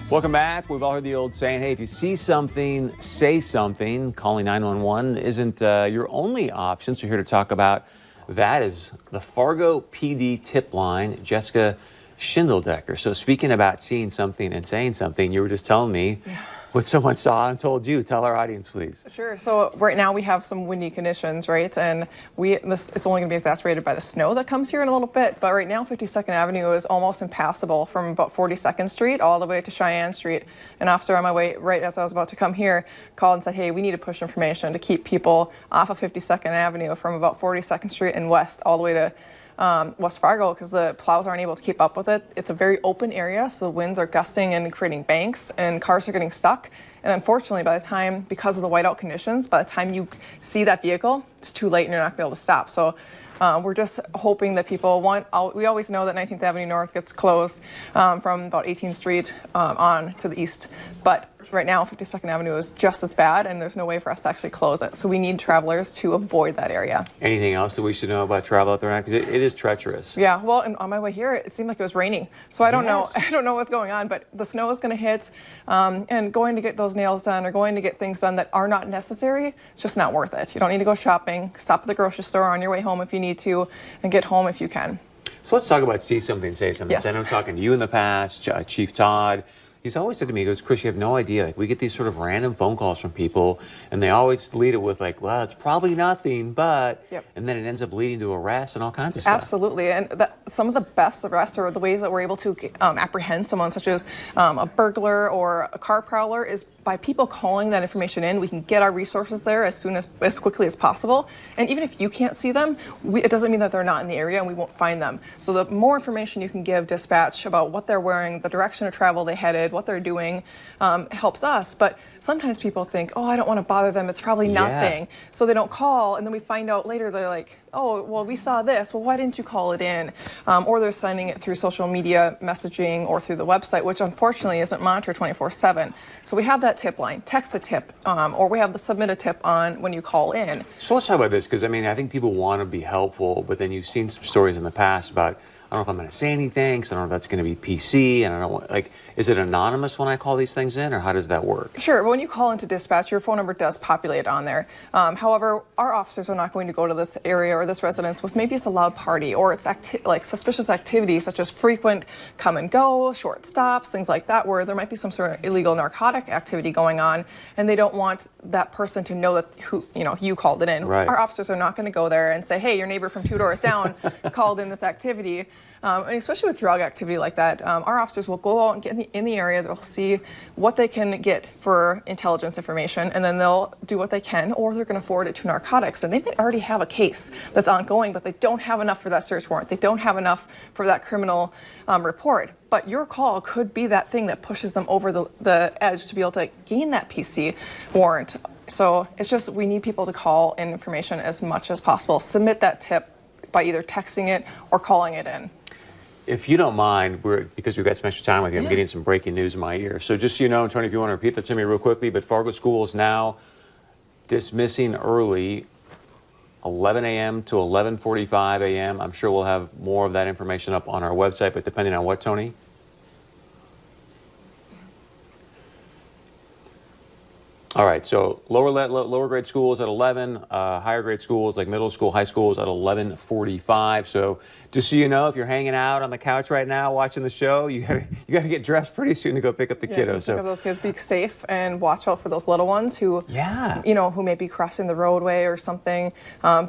Welcome back. We've all heard the old saying, hey, if you see something, say something. Calling 911 isn't your only option. So here to talk about that is the Fargo PD tip line, Jessica Schindeldecker. So speaking about seeing something and saying something, you were just telling me what someone saw and told you. Tell our audience, please. Sure. So right now we have some windy conditions, right? And it's only going to be exacerbated by the snow that comes here in a little bit. But right now, 52nd Avenue is almost impassable from about 42nd Street all the way to Cheyenne Street. An officer on my way, right as I was about to come here, called and said, hey, we need to push information to keep people off of 52nd Avenue from about 42nd Street and west all the way to West Fargo, because the plows aren't able to keep up with it. It's a very open area, so the winds are gusting and creating banks, and cars are getting stuck. And unfortunately, because of the whiteout conditions, by the time you see that vehicle, it's too late and you're not going to be able to stop. So we're just hoping that people we always know that 19th Avenue North gets closed from about 18th Street on to the east, but right now 52nd Avenue is just as bad, and there's no way for us to actually close it. So we need travelers to avoid that area. Anything else that we should know about travel out there now? Because it is treacherous. Yeah, well, and on my way here, it seemed like it was raining. So I don't know. I don't know what's going on, but the snow is going to hit, and going to get those nails done or going to get things done that are not necessary, it's just not worth it. You don't need to go shopping. Stop at the grocery store on your way home if you need to, and get home if you can. So let's talk about see something, say something. Yes. I know talking to you in the past, Chief Todd. He's always said to me, he goes, Chris, you have no idea. Like, we get these sort of random phone calls from people, and they always lead it with like, well, it's probably nothing, but, and then it ends up leading to arrests and all kinds of stuff. Absolutely, and some of the best arrests or the ways that we're able to apprehend someone, such as a burglar or a car prowler, is by people calling that information in. We can get our resources there as quickly as possible. And even if you can't see them, it doesn't mean that they're not in the area and we won't find them. So the more information you can give dispatch about what they're wearing, the direction of travel they headed, what they're doing, helps us. But sometimes people think, oh, I don't want to bother them, it's probably nothing. So they don't call, and then we find out later they're like, oh, well, we saw this. Well, why didn't you call it in? Or they're sending it through social media messaging or through the website, which unfortunately isn't monitored 24/7. So we have that tip line, text a tip, or we have the submit a tip on when you call in. So let's talk about this, because I mean, I think people want to be helpful, but then you've seen some stories in the past about, I don't know if I'm going to say anything, because I don't know if that's going to be PC, and I don't want, like, is it anonymous when I call these things in, or how does that work? Sure. When you call into dispatch, your phone number does populate on there. However, our officers are not going to go to this area or this residence with maybe it's a loud party or it's like suspicious activity such as frequent come and go, short stops, things like that, where there might be some sort of illegal narcotic activity going on, and they don't want that person to know that you called it in. Right. Our officers are not going to go there and say, hey, your neighbor from 2 doors down called in this activity. And especially with drug activity like that, our officers will go out and get in the area. They'll see what they can get for intelligence information, and then they'll do what they can, or they're going to forward it to narcotics. And they might already have a case that's ongoing, but they don't have enough for that search warrant. They don't have enough for that criminal report. But your call could be that thing that pushes them over the edge to be able to gain that PC warrant. So it's just, we need people to call in information as much as possible. Submit that tip by either texting it or calling it in. If you don't mind, because we've got some extra time with you, I'm getting some breaking news in my ear. So just so you know, Tony, if you want to repeat that to me real quickly, but Fargo School is now dismissing early, 11 a.m. to 11:45 a.m. I'm sure we'll have more of that information up on our website, but depending on what, Tony? All right, so lower grade schools at 11, higher grade schools like middle school, high schools at 11:45. So just so you know, if you're hanging out on the couch right now watching the show, you gotta get dressed pretty soon to go pick up the kiddos. Pick up those kids. Be safe and watch out for those little ones who, who may be crossing the roadway or something.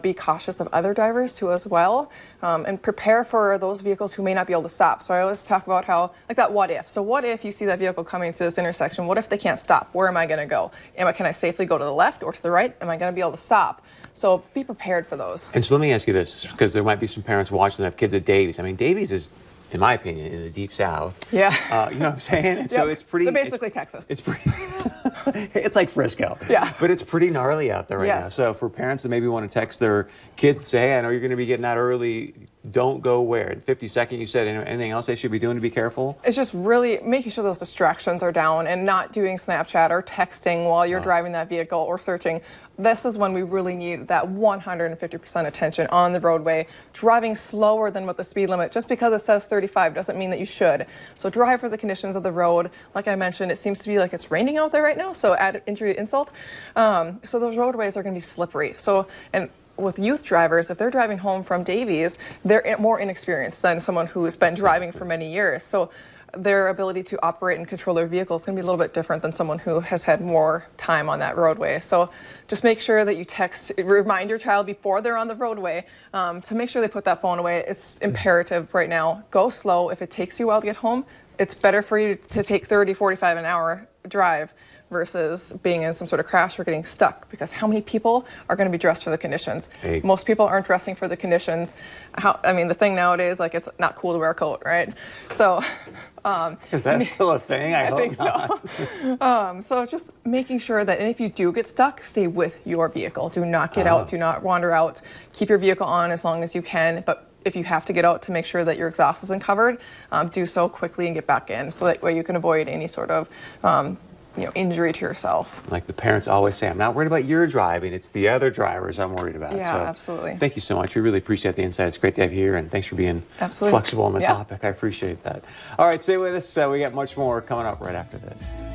Be cautious of other drivers too as well, and prepare for those vehicles who may not be able to stop. So I always talk about how, like that what if. So what if you see that vehicle coming to this intersection? What if they can't stop? Where am I going to go? Can I safely go to the left or to the right? Am I going to be able to stop? So be prepared for those. And so let me ask you this, because there might be some parents watching that have kids at Davies. I mean, Davies is, in my opinion, in the deep south. Yeah. You know what I'm saying? And so it's pretty. They're basically Texas. It's pretty. It's like Frisco. Yeah. But it's pretty gnarly out there right now. So for parents that maybe want to text their kids, say, hey, I know you're going to be getting out early, don't go where? 50-second, you said. Anything else they should be doing to be careful? It's just really making sure those distractions are down and not doing Snapchat or texting while you're driving that vehicle or searching. This is when we really need that 150% attention on the roadway. Driving slower than what the speed limit, just because it says 35 doesn't mean that you should. So drive for the conditions of the road. Like I mentioned, it seems to be like it's raining out there right now, so add injury to insult. So those roadways are going to be slippery. And with youth drivers, if they're driving home from Davies, they're more inexperienced than someone who's been driving for many years. So their ability to operate and control their vehicle is going to be a little bit different than someone who has had more time on that roadway. So just make sure that you remind your child before they're on the roadway to make sure they put that phone away. It's imperative right now. Go slow. If it takes you a while to get home, it's better for you to take 30, 45 an hour drive versus being in some sort of crash or getting stuck, because how many people are going to be dressed for the conditions? Hey. Most people aren't dressing for the conditions. The thing nowadays, like, it's not cool to wear a coat, right? So Is that still a thing? I hope think not. so. So just making sure that if you do get stuck, stay with your vehicle. Do not get out, do not wander out. Keep your vehicle on as long as you can, but if you have to get out to make sure that your exhaust isn't covered, do so quickly and get back in, so that way you can avoid any sort of injury to yourself. Like the parents always say, I'm not worried about your driving, it's the other drivers I'm worried about. Yeah, So, absolutely. Thank you so much. We really appreciate the insight. It's great to have you here, and thanks for being Absolutely. flexible on the Yeah. topic. I appreciate that. All right, stay with us. We got much more coming up right after this.